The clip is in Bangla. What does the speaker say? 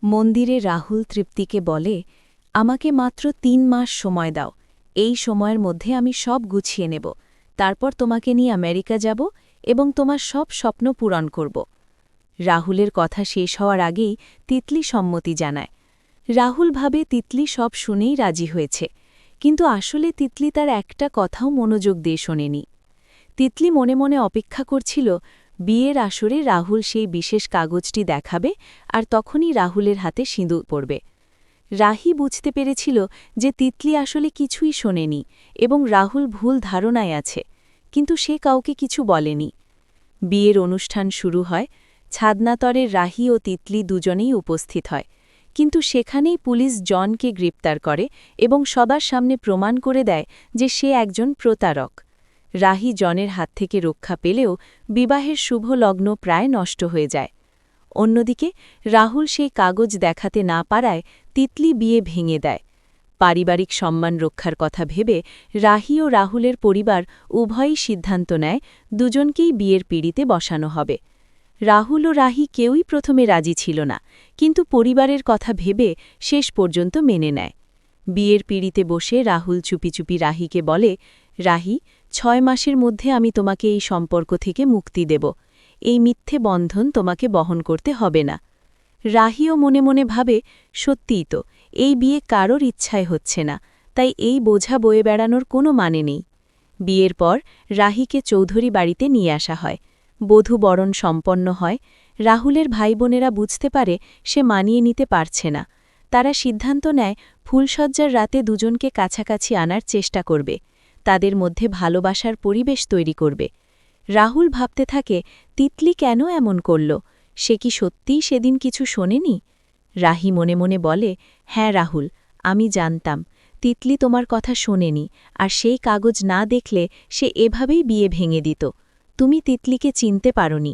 মন্দিরে রাহুল তৃপ্তিকে বলে, আমাকে মাত্র ৩ মাস সময় দাও। এই সময়ের মধ্যে আমি সব গুছিয়ে নেব। তারপর তোমাকে নিয়ে আমেরিকা যাব এবং তোমার সব স্বপ্ন পূরণ করব। রাহুলের কথা শেষ হওয়ার আগেই তিতলি সম্মতি জানায়। রাহুল ভাবে তিতলি সব শুনেই রাজি হয়েছে, কিন্তু আসলে তিতলি তার একটা কথাও মনোযোগ দিয়ে শোনেনি। তিতলি মনে মনে অপেক্ষা করছিল বিয়ের আসরে রাহুল সেই বিশেষ কাগজটি দেখাবে আর তখনই রাহুলের হাতে সিঁদুর পড়বে। রাহি বুঝতে পেরেছিল যে তিতলি আসলে কিছুই শোনেনি এবং রাহুল ভুল ধারণায় আছে, কিন্তু সে কাউকে কিছু বলেনি। বিয়ের অনুষ্ঠান শুরু হয়। ছাদনাতরে রাহি ও তিতলি দুজনেই উপস্থিত হয়, কিন্তু সেখানেই পুলিশ জনকে গ্রেপ্তার করে এবং সবার সামনে প্রমাণ করে দেয় যে সে একজন প্রতারক। রাহি জনের হাত থেকে রক্ষা পেলেও বিবাহের শুভ লগ্ন প্রায় নষ্ট হয়ে যায়। অন্যদিকে রাহুল সেই কাগজ দেখাতে না পারায় তিতলি বিয়ে ভেঙে দেয়। পারিবারিক সম্মান রক্ষার কথা ভেবে রাহি ও রাহুলের পরিবার উভয়ই সিদ্ধান্ত নেয় দুজনকেই বিয়ের পিঁড়িতে বসানো হবে। রাহুল ও রাহি কেউই প্রথমে রাজি ছিল না, কিন্তু পরিবারের কথা ভেবে শেষ পর্যন্ত মেনে নেয়। বিয়ের পিঁড়িতে বসে রাহুল চুপি চুপি রাহিকে বলে, রাহি, ৬ মাসের মধ্যে আমি তোমাকে এই সম্পর্ক থেকে মুক্তি দেব। এই মিথ্যে বন্ধন তোমাকে বহন করতে হবে না। রাহিও মনে মনে ভাবে, সত্যিই তো, এই বিয়ে কারোর ইচ্ছায় হচ্ছে না, তাই এই বোঝা বয়ে বেড়ানোর কোনো মানে নেই। বিয়ের পর রাহিকে চৌধুরী বাড়িতে নিয়ে আসা হয়। বধূ বরণ সম্পন্ন হয়। রাহুলের ভাইবোনেরা বুঝতে পারে সে মানিয়ে নিতে পারছে না। তারা সিদ্ধান্ত নেয় ফুলশয্যার রাতে দুজনকে কাছাকাছি আনার চেষ্টা করবে, তাদের মধ্যে ভালোবাসার পরিবেশ তৈরি করবে। রাহুল ভাবতে থাকে, তিতলি কেন এমন করল? সে কি সত্যিই সেদিন কিছু শোনেনি? রাহি মনে মনে বলে, হ্যাঁ রাহুল, আমি জানতাম তিতলি তোমার কথা শোনেনি, আর সেই কাগজ না দেখলে সে এভাবেই বিয়ে ভেঙে দিত। তুমি তিতলিকে চিনতে পারোনি।